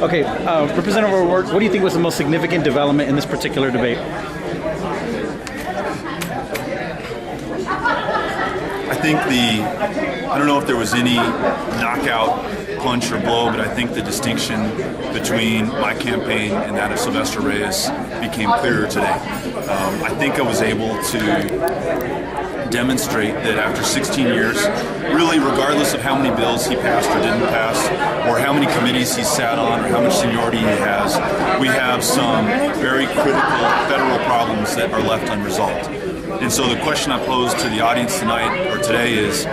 Okay, Representative O'Rourke, what do you think was the most significant development in this particular debate? I think I don't know if there was any knockout punch or blow, but I think the distinction between my campaign and that of Sylvester Reyes became clearer today. I think I was able to demonstrate that after 16 years, really regardless of how many bills he passed or didn't pass, or how many committees he sat on, or how much seniority he has, we have some very critical federal problems that are left unresolved. And so the question I pose to the audience tonight or today is,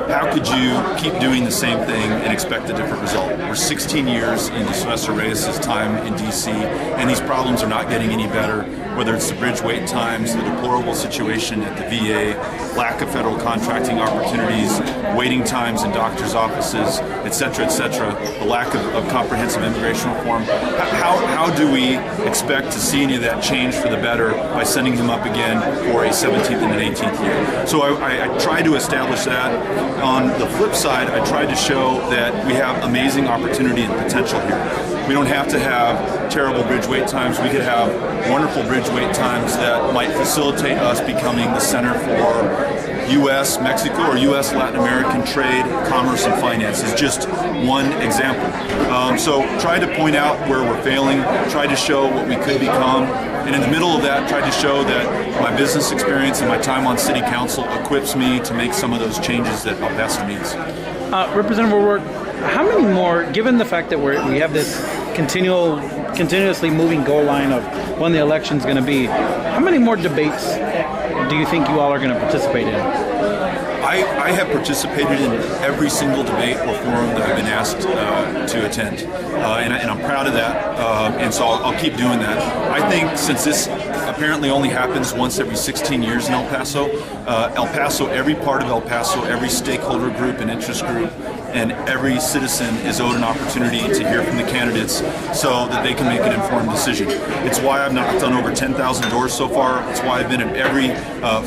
how could you keep doing the same thing and expect a different result? We're 16 years into Sylvester Reyes' time in D.C., and these problems are not getting any better, whether it's the bridge wait times, the deplorable situation at the VA, lack of federal contracting opportunities, waiting times in doctors' offices, et cetera, the lack of comprehensive immigration reform. How do we expect to see any of that change for the better by sending him up again for a 17th and an 18th year? So I tried to establish that. On the flip side, I tried to show that we have amazing opportunity and potential here. We don't have to have terrible bridge wait times. We could have wonderful bridge wait times that might facilitate us becoming the center for U.S. Mexico or U.S. Latin American trade, commerce, and finance is just one example. So tried to point out where we're failing, tried to show what we could become, and in the middle of that, tried to show that my business experience and my time on City Council equips me to make some of those changes that Abeytia needs. Representative O'Rourke, how many more, given the fact that we have this continuously moving goal line of when the election's going to be, how many more debates do you think you all are going to participate in? I have participated in every single debate or forum that I've been asked to attend, and I'm proud of that, and so I'll keep doing that. I think since this apparently only happens once every 16 years in El Paso, every part of El Paso, every stakeholder group and interest group, and every citizen is owed an opportunity to hear from the candidates so that they can make an informed decision. It's why I've knocked on over 10,000 doors so far. It's why I've been in every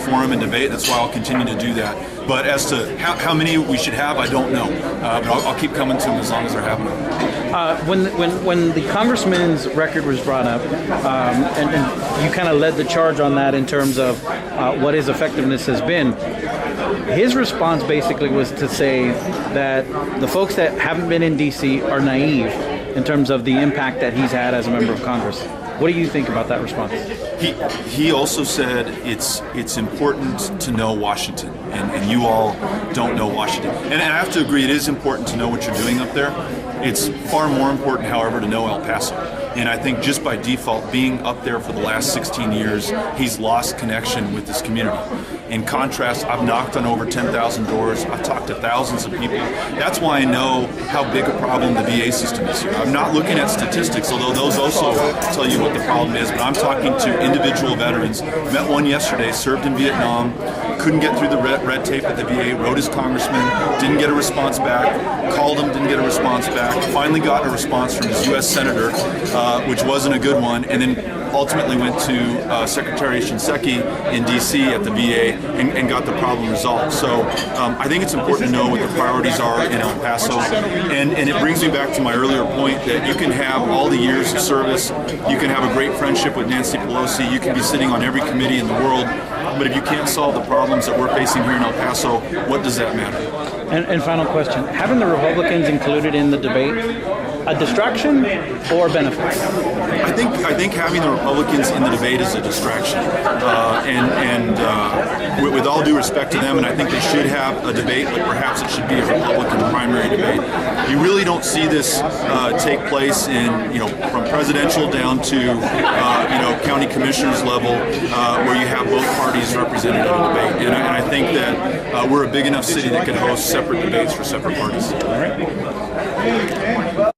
forum and debate. That's why I'll continue to do that. But as to how many we should have, I don't know. But I'll keep coming to them as long as they're having them. When the congressman's record was brought up, and you kind of led the charge on that in terms of what his effectiveness has been, his response basically was to say that the folks that haven't been in D.C. are naive in terms of the impact that he's had as a member of Congress. What do you think about that response? He also said it's important to know Washington, and you all don't know Washington. And I have to agree, it is important to know what you're doing up there. It's far more important, however, to know El Paso. And I think just by default, being up there for the last 16 years, he's lost connection with this community. In contrast, I've knocked on over 10,000 doors. I've talked to thousands of people. That's why I know how big a problem the VA system is here. I'm not looking at statistics, although those also tell you what the problem is, but I'm talking to individual veterans. Met one yesterday, served in Vietnam, couldn't get through the red tape at the VA, wrote his congressman, didn't get a response back, called him, didn't get a response back, finally got a response from his U.S. Senator, which wasn't a good one, and then ultimately went to Secretary Shinseki in D.C. at the VA and got the problem resolved. So I think it's important to know what the priorities are in El Paso, and it brings me back to my earlier point that you can have all the years of service, you can have a great friendship with Nancy Pelosi, you can be sitting on every committee in the world, but if you can't solve the problems that we're facing here in El Paso, what does that matter? And final question, having the Republicans included in the debate, a distraction or benefit? I think having the Republicans in the debate is a distraction, with all due respect to them, and I think they should have a debate, but perhaps it should be a Republican primary debate. You really don't see this take place in from presidential down to county commissioners level, where you have both parties represented in a debate, and I think that we're a big enough city that can host separate debates for separate parties. All right.